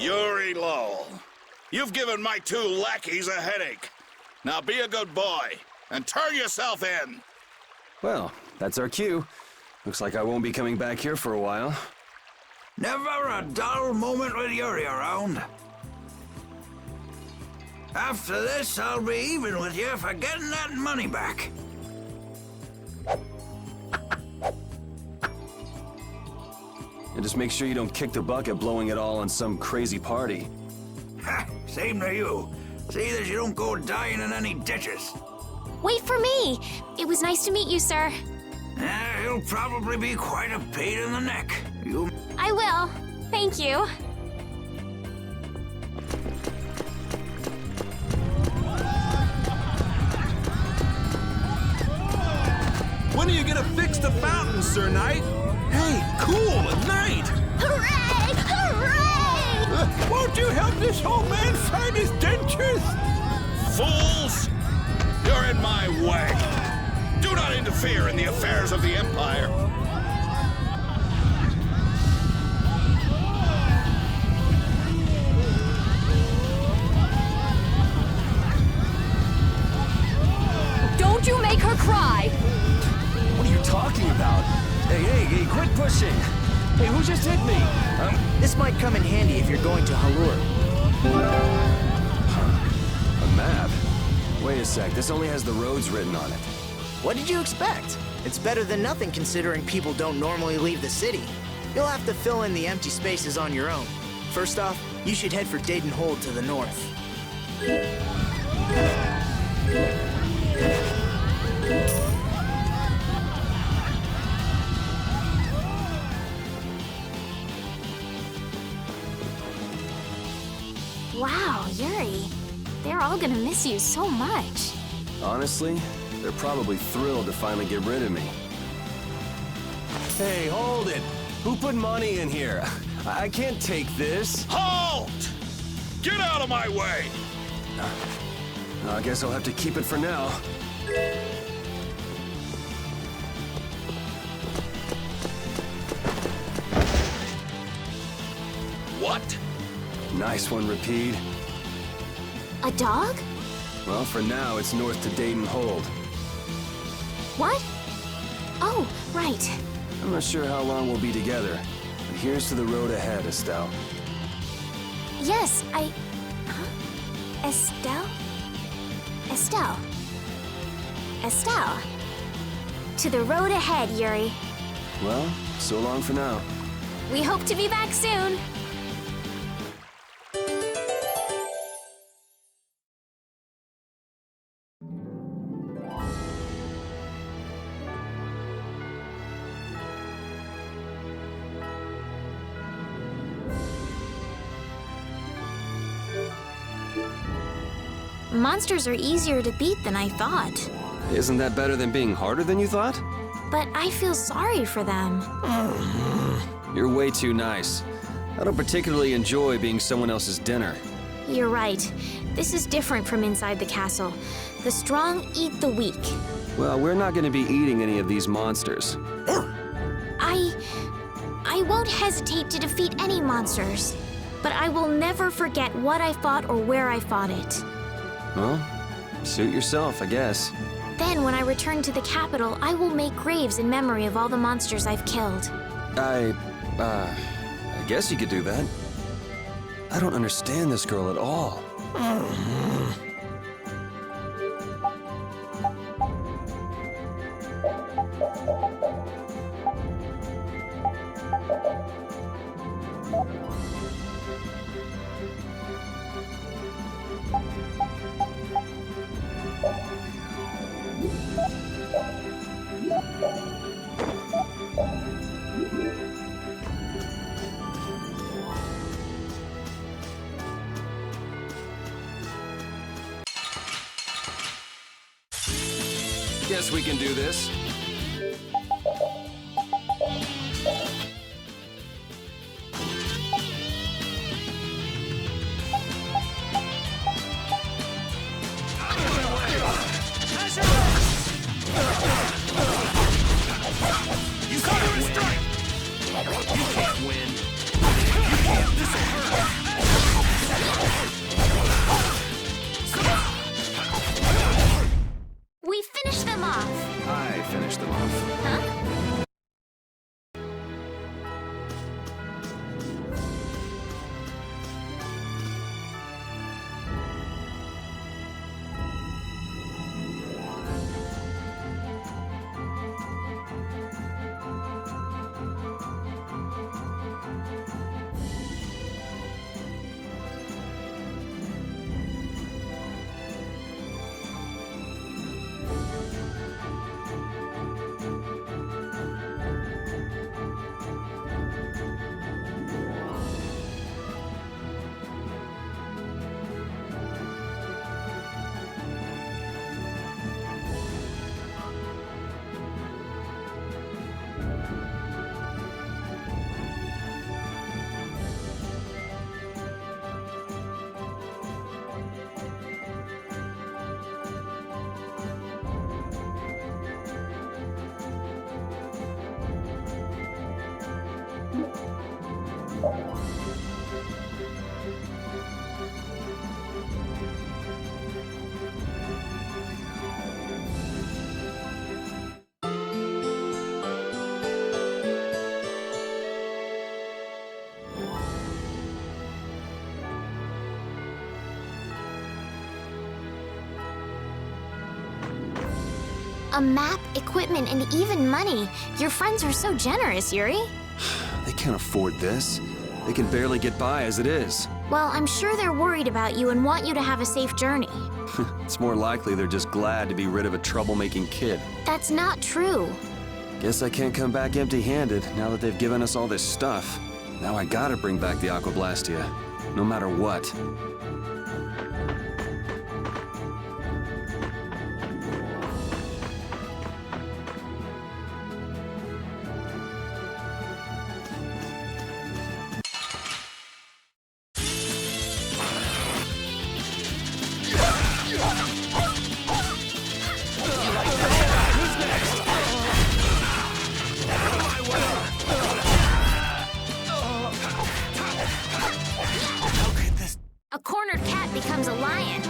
Yuri Lowell, you've given my 2 lackeys a headache. Now be a good boy and turn yourself in. Well, that's our cue. Looks like I won't be coming back here for a while. Never a dull moment with Yuri around. After this, I'll be even with you for getting that money back. And just make sure you don't kick the bucket blowing it all on some crazy party. Ha! Same to you. See that you don't go dying in any ditches. Wait for me! It was nice to meet you, sir. He'll probably be quite a pain in the neck. I will. Thank you. When are you gonna fix the fountain, Sir Knight? Hey, cool, a knight! Hooray! Hooray! Won't you help this old man find his dentures? Fools! You're in my way. Do not interfere in the affairs of the Empire. Don't you make her cry! What are you talking about? Hey, quit pushing! Hey, who just hit me? This might come in handy if you're going to Halur. A map? Wait a sec, this only has the roads written on it. What did you expect? It's better than nothing considering people don't normally leave the city. You'll have to fill in the empty spaces on your own. First off, you should head for Deidon Hold to the north. Wow, Yuri. They're all gonna miss you so much. Honestly, they're probably thrilled to finally get rid of me. Hey, hold it! Who put money in here? I can't take this. Halt! Get out of my way! I guess I'll have to keep it for now. What? Nice one, Rapide. A dog? Well, for now, it's north to Deidon Hold. What? Oh, right. I'm not sure how long we'll be together, but here's to the road ahead, Estelle. Yes, Huh? Estelle? Estelle. Estelle. To the road ahead, Yuri. Well, so long for now. We hope to be back soon. Monsters are easier to beat than I thought. Isn't that better than being harder than you thought? But I feel sorry for them. You're way too nice. I don't particularly enjoy being someone else's dinner. You're right. This is different from inside the castle. The strong eat the weak. Well, we're not going to be eating any of these monsters. I won't hesitate to defeat any monsters. But I will never forget what I fought or where I fought it. Well, suit yourself, I guess. Then, when I return to the capital, I will make graves in memory of all the monsters I've killed. I guess you could do that. I don't understand this girl at all. Guess we can do this. You can't win. You can't win. You can't. This'll hurt. A map, equipment, and even money. Your friends are so generous, Yuri. They can't afford this. They can barely get by as it is. Well, I'm sure they're worried about you and want you to have a safe journey. It's more likely they're just glad to be rid of a troublemaking kid. That's not true. Guess I can't come back empty-handed now that they've given us all this stuff. Now I gotta bring back the Aquablastia, no matter what. A cornered cat becomes a lion,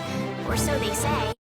or so they say.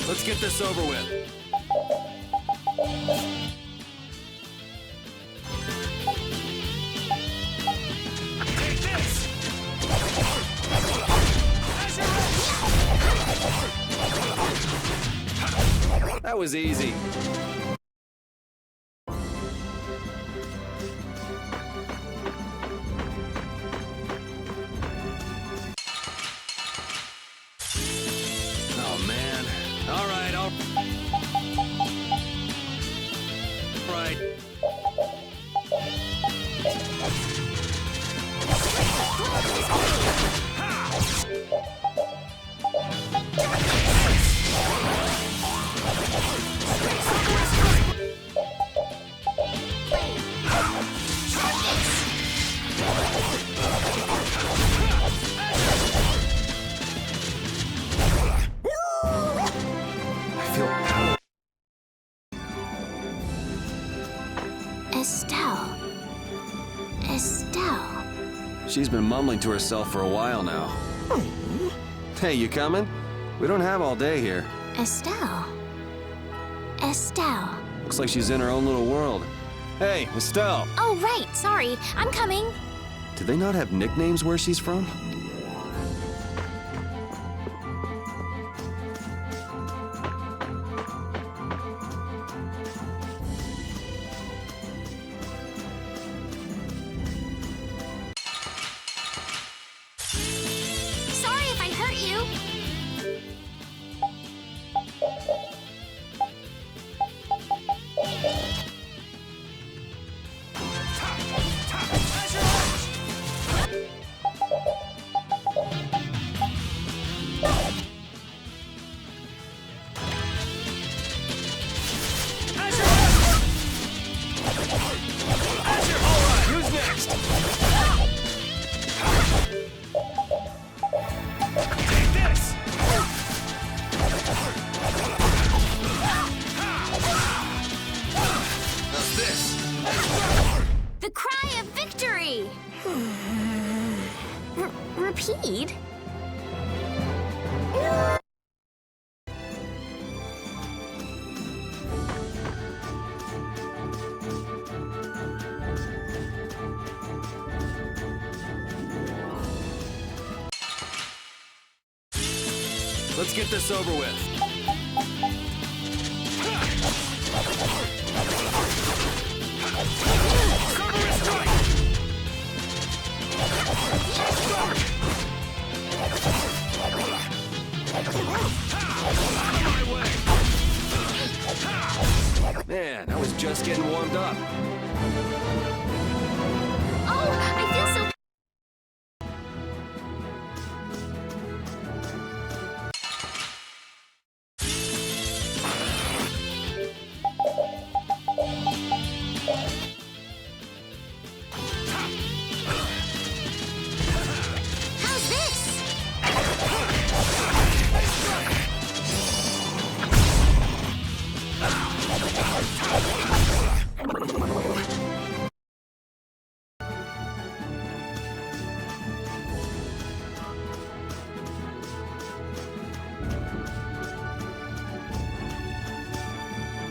Let's get this over with. Take this! That was easy. Oh, man. All right, all right. I feel power. Estelle. Estelle. She's been mumbling to herself for a while now. Hey, you coming? We don't have all day here. Estelle. Estelle. Looks like she's in her own little world. Hey, Estelle! Oh, right. Sorry. I'm coming. Do they not have nicknames where she's from? Sorry if I hurt you. Who's next? Take this! How's this? The cry of victory! Repeat? Let's get this over with. Cover his strike! Man, I was just getting warmed up. Oh, I feel so... How's this?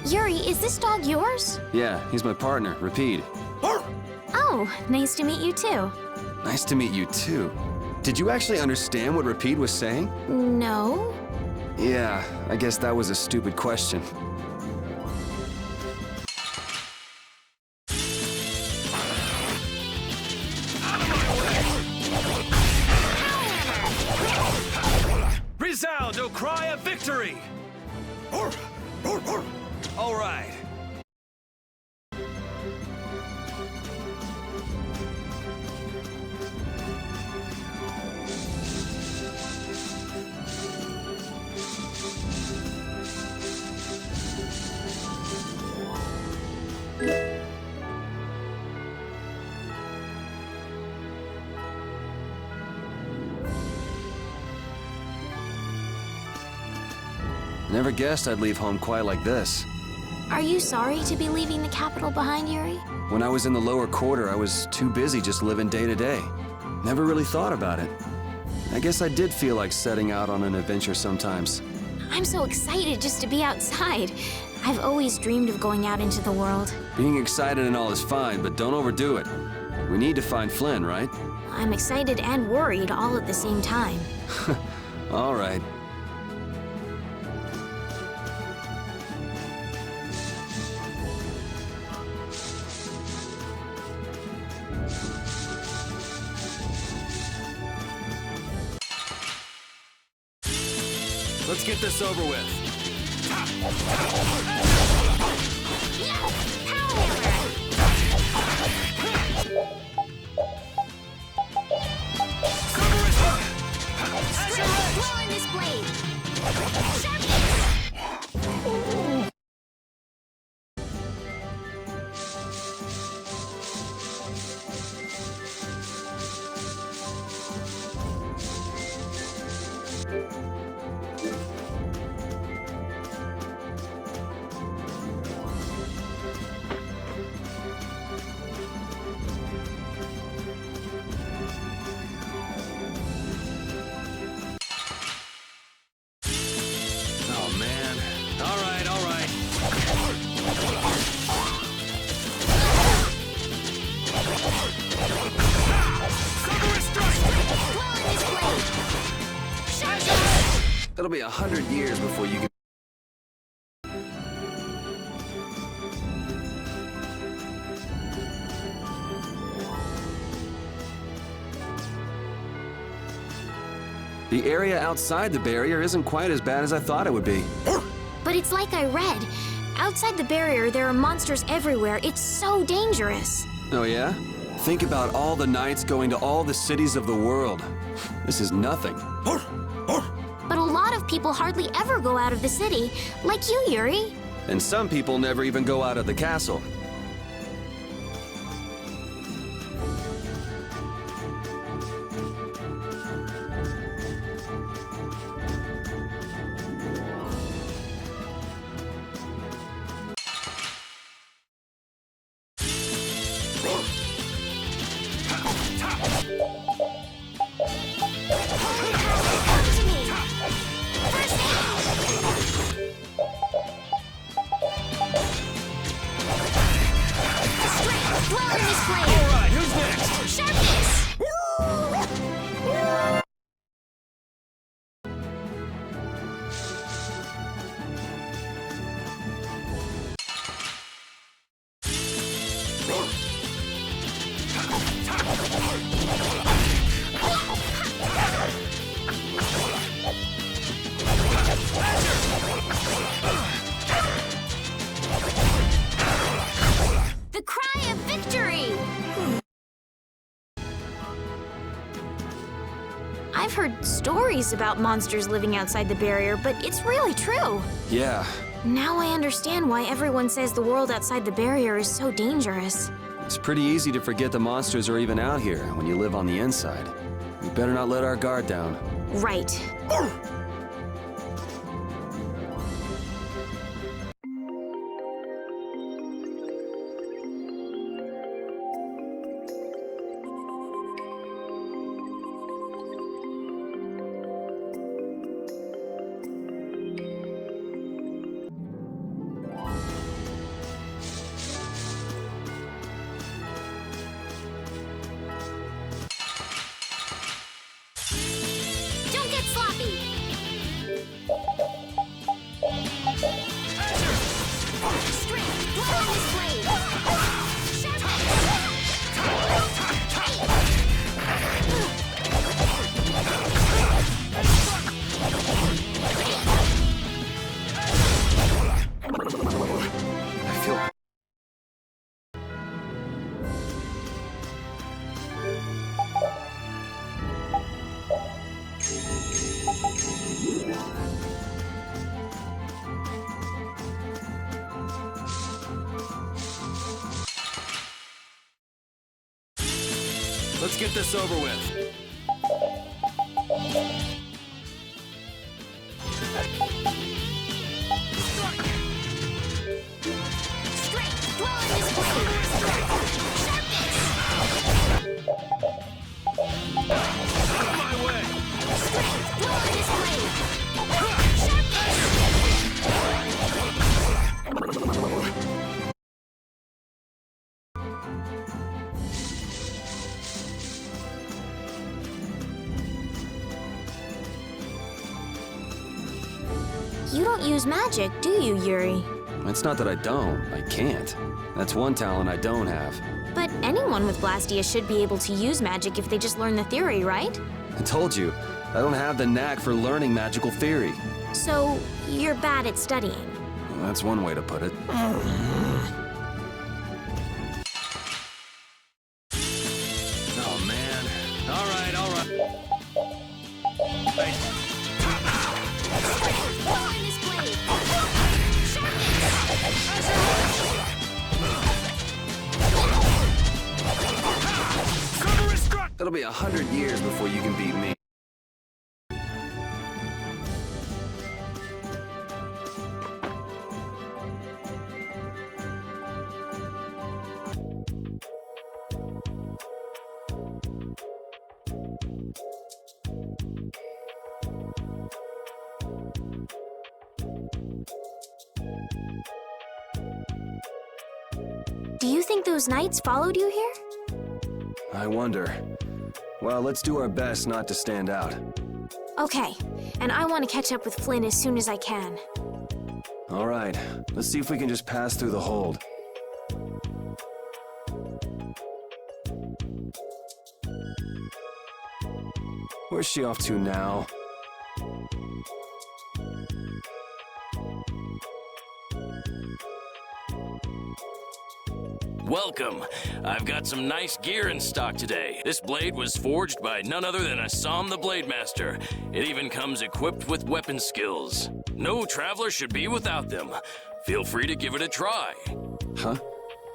Yuri, is this dog yours? Yeah, he's my partner, Rapide. Oh, nice to meet you too. Nice to meet you too. Did you actually understand what Rapide was saying? No? Yeah, I guess that was a stupid question. Resound, O cry of victory! All right. Never guessed I'd leave home quite like this. Are you sorry to be leaving the capital behind, Yuri? When I was in the lower quarter, I was too busy just living day to day. Never really thought about it. I guess I did feel like setting out on an adventure sometimes. I'm so excited just to be outside. I've always dreamed of going out into the world. Being excited and all is fine, but don't overdo it. We need to find Flynn, right? I'm excited and worried all at the same time. All right. Let's get this over with. Blow in this blade! Oh, man. All right, all right. It'll be 100 years before you can... The area outside the barrier isn't quite as bad as I thought it would be. But it's like I read. Outside the barrier, there are monsters everywhere. It's so dangerous. Oh yeah? Think about all the knights going to all the cities of the world. This is nothing. But a lot of people hardly ever go out of the city, like you, Yuri. And some people never even go out of the castle. I've heard stories about monsters living outside the barrier, but it's really true. Yeah, Now I understand why everyone says the world outside the barrier is so dangerous. it's pretty easy to forget the monsters are even out here when you live on the inside. We better not let our guard down. Right. Don't get sloppy! Strength, blow on this blade! I feel... Let's get this over with. Strength, blow on this blade! Out of my way! Strength, blow on this blade! You don't use magic, do you, Yuri? It's not that I don't. I can't. That's one talent I don't have. But anyone with Blastia should be able to use magic if they just learn the theory, right? I told you, I don't have the knack for learning magical theory. So, you're bad at studying. Well, that's one way to put it. Oh, man. All right, all right. Blow on this blade! That'll be 100 years before you can beat me. Do you think those knights followed you here? I wonder. Well, let's do our best not to stand out. Okay, and I want to catch up with Flynn as soon as I can. All right, let's see if we can just pass through the hold. Where's she off to now? Welcome. I've got some nice gear in stock today. This blade was forged by none other than Assam the Blade Master. It even comes equipped with weapon skills. No traveler should be without them. Feel free to give it a try. Huh?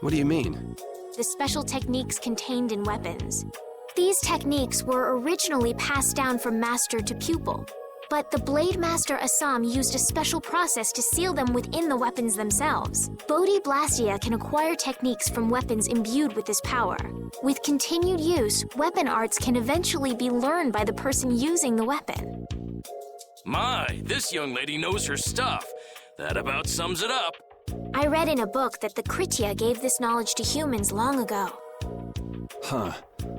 What do you mean? The special techniques contained in weapons. These techniques were originally passed down from master to pupil, but the Blade Master Assam used a special process to seal them within the weapons themselves. Bodhi Blastia can acquire techniques from weapons imbued with this power. With continued use, weapon arts can eventually be learned by the person using the weapon. My, this young lady knows her stuff. That about sums it up. I read in a book that the Kritya gave this knowledge to humans long ago. Huh.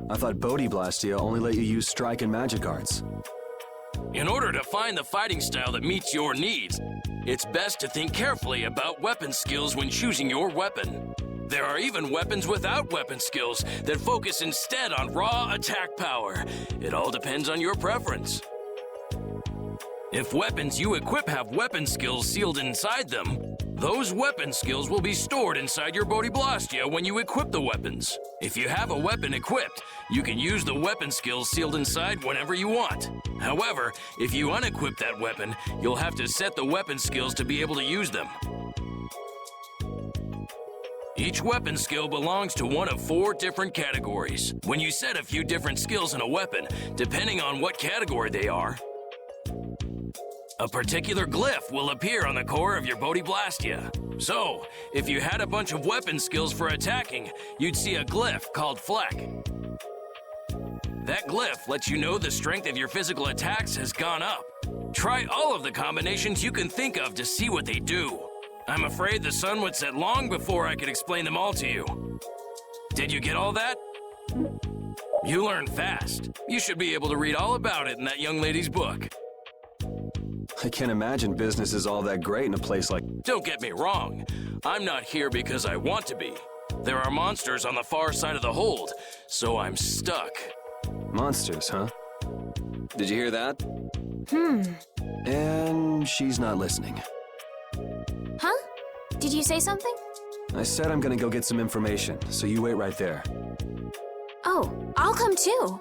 I thought Bodhi Blastia only let you use strike and magic arts. In order to find the fighting style that meets your needs, it's best to think carefully about weapon skills when choosing your weapon. There are even weapons without weapon skills that focus instead on raw attack power. It all depends on your preference. If weapons you equip have weapon skills sealed inside them, Those weapon skills will be stored inside your Bodhi Blastia when you equip the weapons. If you have a weapon equipped, you can use the weapon skills sealed inside whenever you want. However, if you unequip that weapon, you'll have to set the weapon skills to be able to use them. Each weapon skill belongs to one of 4 different categories. When you set a few different skills in a weapon, depending on what category they are, a particular glyph will appear on the core of your Bodhi Blastia. So, if you had a bunch of weapon skills for attacking, you'd see a glyph called Fleck. That glyph lets you know the strength of your physical attacks has gone up. Try all of the combinations you can think of to see what they do. I'm afraid the sun would set long before I could explain them all to you. Did you get all that? You learn fast. You should be able to read all about it in that young lady's book. I can't imagine business is all that great in a place like... Don't get me wrong. I'm not here because I want to be. There are monsters on the far side of the hold, so I'm stuck. Monsters, huh? Did you hear that? And she's not listening. Huh? Did you say something? I said I'm gonna go get some information, so you wait right there. Oh, I'll come too.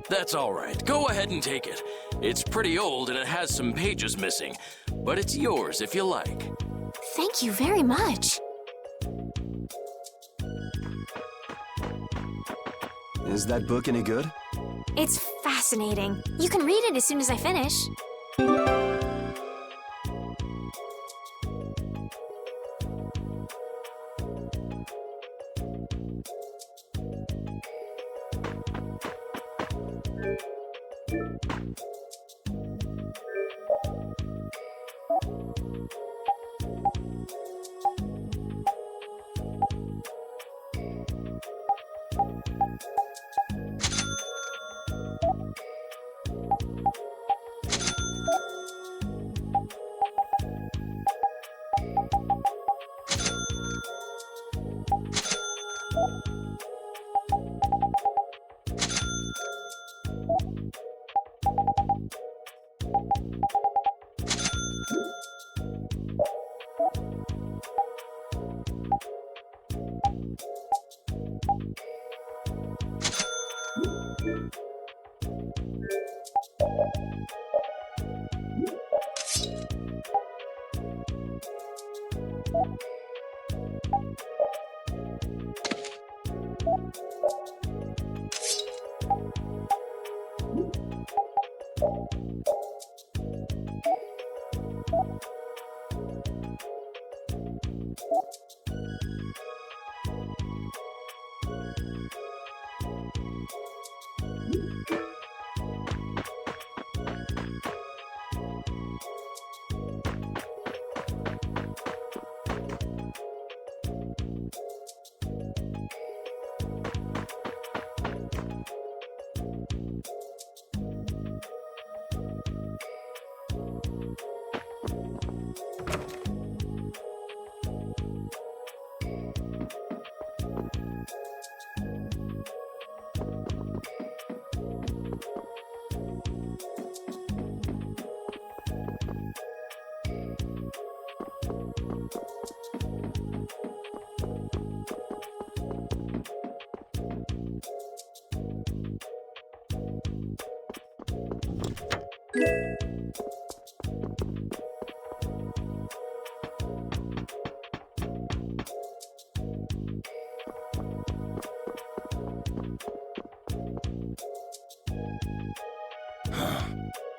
That's all right. Go ahead and take it. It's pretty old and it has some pages missing, but it's yours if you like. Thank you very much. Is that book any good? It's fascinating. You can read it as soon as I finish.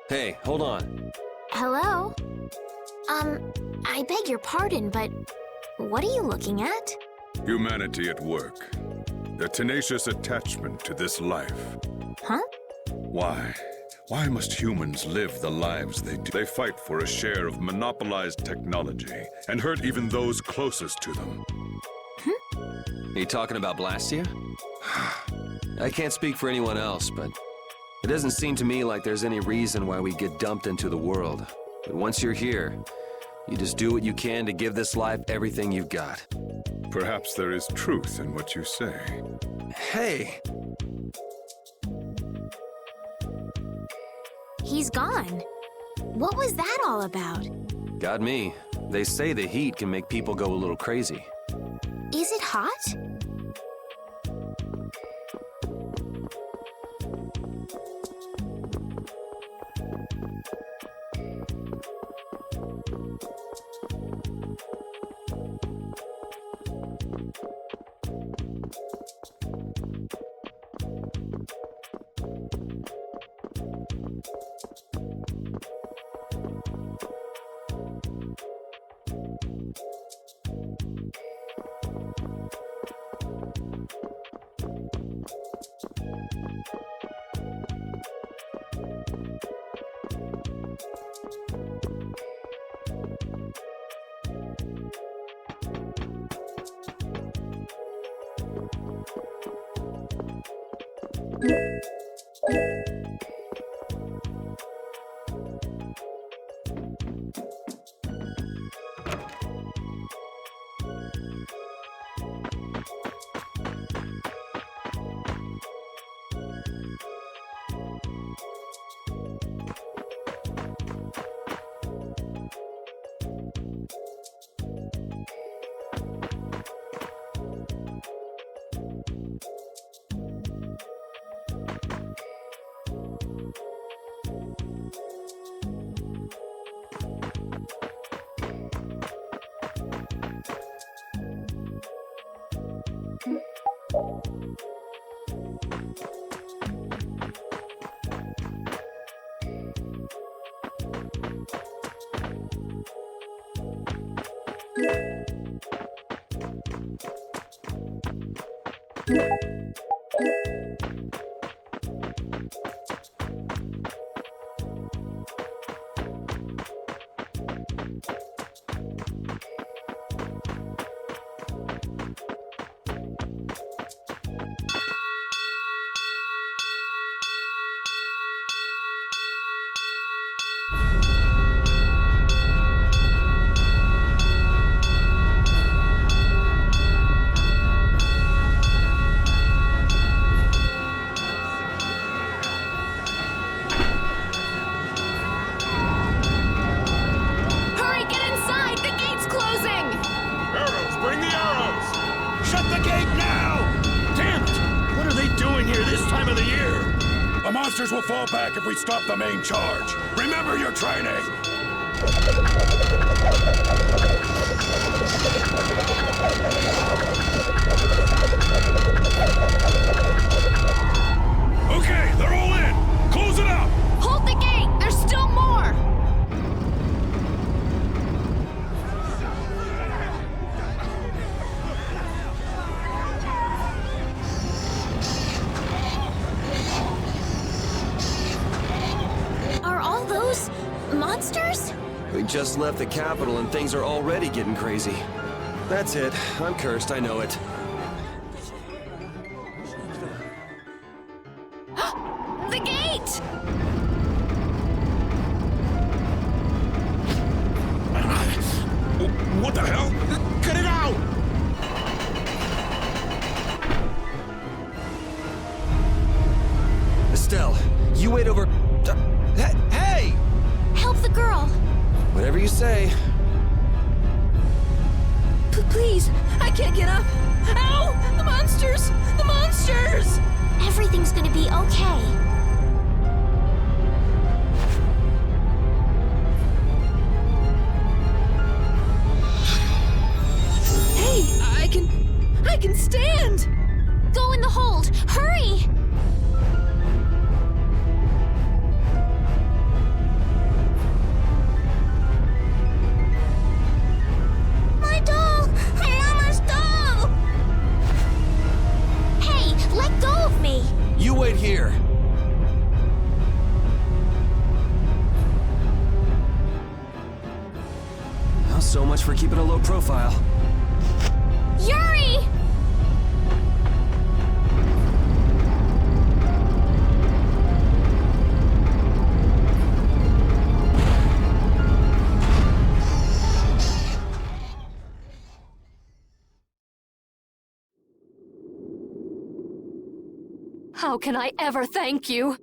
Hey, hold on. Hello? I beg your pardon, but what are you looking at? Humanity at work. Their tenacious attachment to this life. Huh? Why? Why must humans live the lives they do? They fight for a share of monopolized technology and hurt even those closest to them. Are you talking about Blastia? I can't speak for anyone else, but it doesn't seem to me like there's any reason why we get dumped into the world. But once you're here, you just do what you can to give this life everything you've got. Perhaps there is truth in what you say. Hey! He's gone. What was that all about? Got me. They say the heat can make people go a little crazy. Is it hot? Monsters will fall back if we stop the main charge. Remember your training! Okay, they're all in! Close it up! Hold the gate! There's still more! Monsters? We just left the capital and things are already getting crazy. That's it. I'm cursed, I know it. The gate! What the hell? Cut it out! Estelle, you wait over... Hey! Help the girl! Whatever you say. Please, I can't get up. Ow! The monsters! The monsters! Everything's gonna be okay. Hey, I can stand! Go in the hold! Hurry! You wait here. Well, so much for keeping a low profile. Yuri! How can I ever thank you?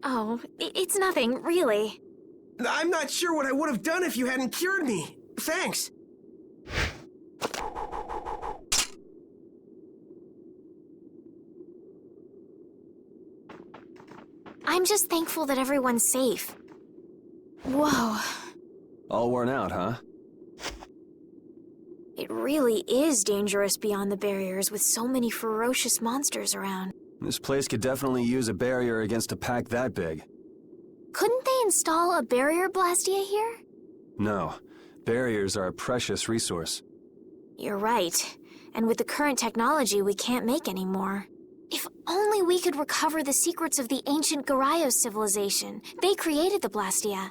Oh, it's nothing, really. I'm not sure what I would have done if you hadn't cured me. Thanks. I'm just thankful that everyone's safe. Whoa. All worn out, huh? It really is dangerous beyond the barriers with so many ferocious monsters around. This place could definitely use a barrier against a pack that big. Couldn't they install a barrier Blastia here? No. Barriers are a precious resource. You're right. And with the current technology, we can't make any more. If only we could recover the secrets of the ancient Garayos civilization. They created the Blastia.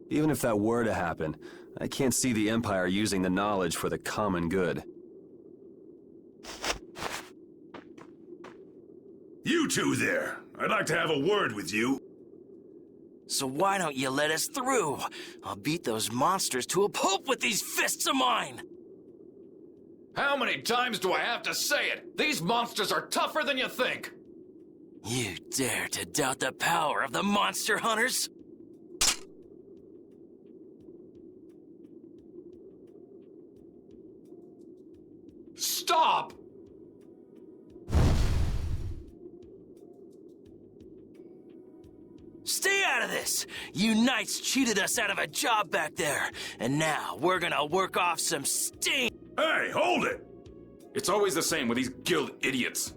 Even if that were to happen, I can't see the Empire using the knowledge for the common good. You two there. I'd like to have a word with you. So why don't you let us through? I'll beat those monsters to a pulp with these fists of mine! How many times do I have to say it? These monsters are tougher than you think! You dare to doubt the power of the monster hunters? Stop! Stay out of this! You knights cheated us out of a job back there, and now we're gonna work off some steam! Hey, hold it! It's always the same with these guild idiots.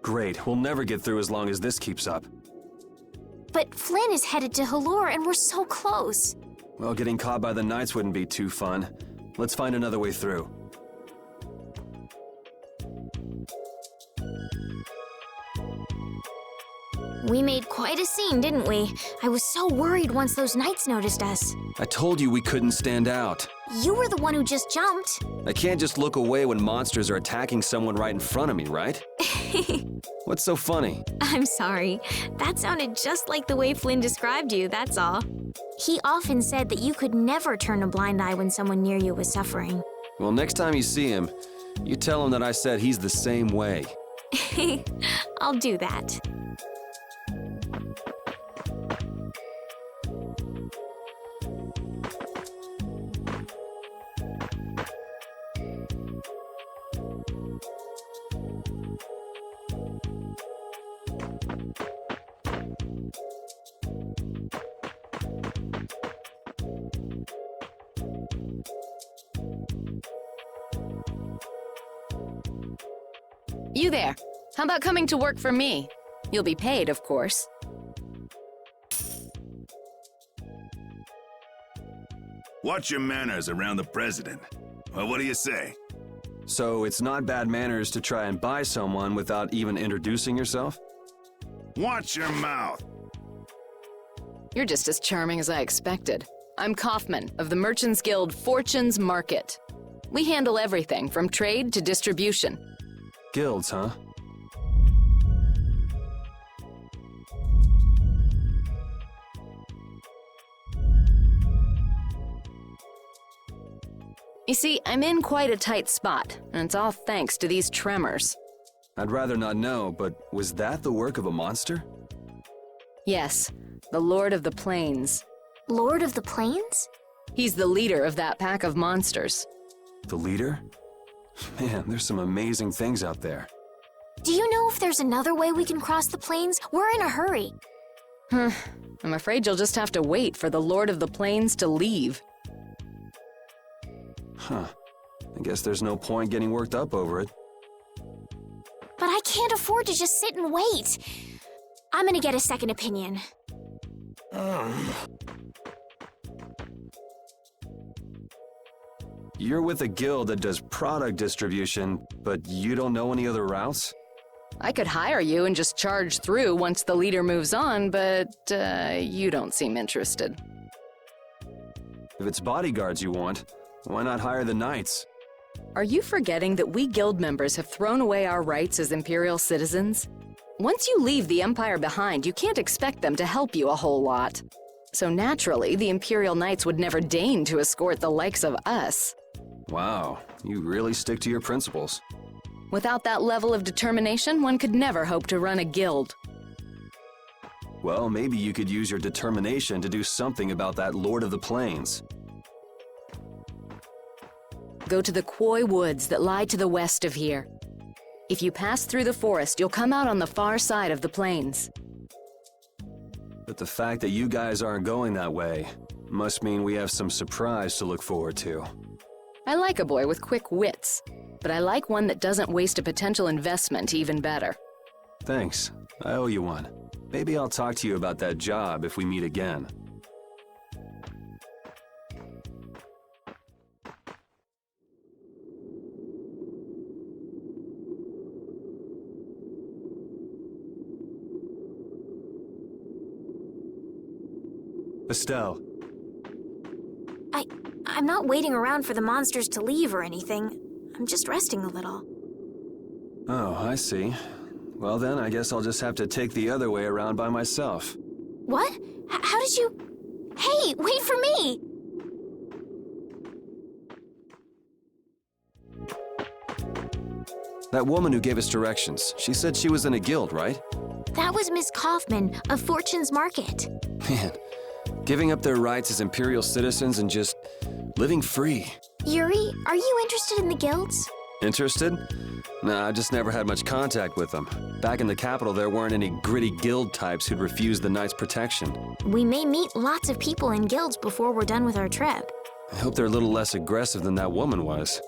Great, we'll never get through as long as this keeps up. But Flynn is headed to Halor and we're so close. Well, getting caught by the Knights wouldn't be too fun. Let's find another way through. We made quite a scene, didn't we? I was so worried once those knights noticed us. I told you we couldn't stand out. You were the one who just jumped. I can't just look away when monsters are attacking someone right in front of me, right? What's so funny? I'm sorry. That sounded just like the way Flynn described you, that's all. He often said that you could never turn a blind eye when someone near you was suffering. Well, next time you see him, you tell him that I said he's the same way. I'll do that. You there. How about coming to work for me? You'll be paid, of course. Watch your manners around the president. Well, what do you say? So it's not bad manners to try and buy someone without even introducing yourself? Watch your mouth. You're just as charming as I expected. I'm Kaufman of the Merchants Guild Fortune's Market. We handle everything from trade to distribution. Guilds, huh? You see, I'm in quite a tight spot, and it's all thanks to these tremors. I'd rather not know, but was that the work of a monster? Yes, the Lord of the Plains. Lord of the Plains? He's the leader of that pack of monsters. The leader? Man, there's some amazing things out there. Do you know if there's another way we can cross the plains? We're in a hurry. I'm afraid you'll just have to wait for the Lord of the Plains to leave. Huh. I guess there's no point getting worked up over it. But I can't afford to just sit and wait. I'm gonna get a second opinion. You're with a guild that does product distribution, but you don't know any other routes? I could hire you and just charge through once the leader moves on, but you don't seem interested. If it's bodyguards you want, why not hire the knights? Are you forgetting that we guild members have thrown away our rights as Imperial citizens? Once you leave the Empire behind, you can't expect them to help you a whole lot. So naturally, the Imperial Knights would never deign to escort the likes of us. Wow, you really stick to your principles. Without that level of determination, one could never hope to run a guild. Well, maybe you could use your determination to do something about that Lord of the Plains. go to the Koi Woods that lie to the west of here. If you pass through the forest, you'll come out on the far side of the plains. But the fact that you guys aren't going that way must mean we have some surprise to look forward to. I like a boy with quick wits, but I like one that doesn't waste a potential investment even better. Thanks. I owe you one. Maybe I'll talk to you about that job if we meet again. Estelle. I'm not waiting around for the monsters to leave or anything. I'm just resting a little. Oh, I see. Well then, I guess I'll just have to take the other way around by myself. What? How did you... Hey, wait for me! That woman who gave us directions, she said she was in a guild, right? That was Miss Kaufman of Fortune's Market. Man, giving up their rights as Imperial citizens and just living free. Yuri, are you interested in the guilds? Interested? Nah, I just never had much contact with them. Back in the capital, there weren't any gritty guild types who'd refuse the Knights' protection. We may meet lots of people in guilds before we're done with our trip. I hope they're a little less aggressive than that woman was.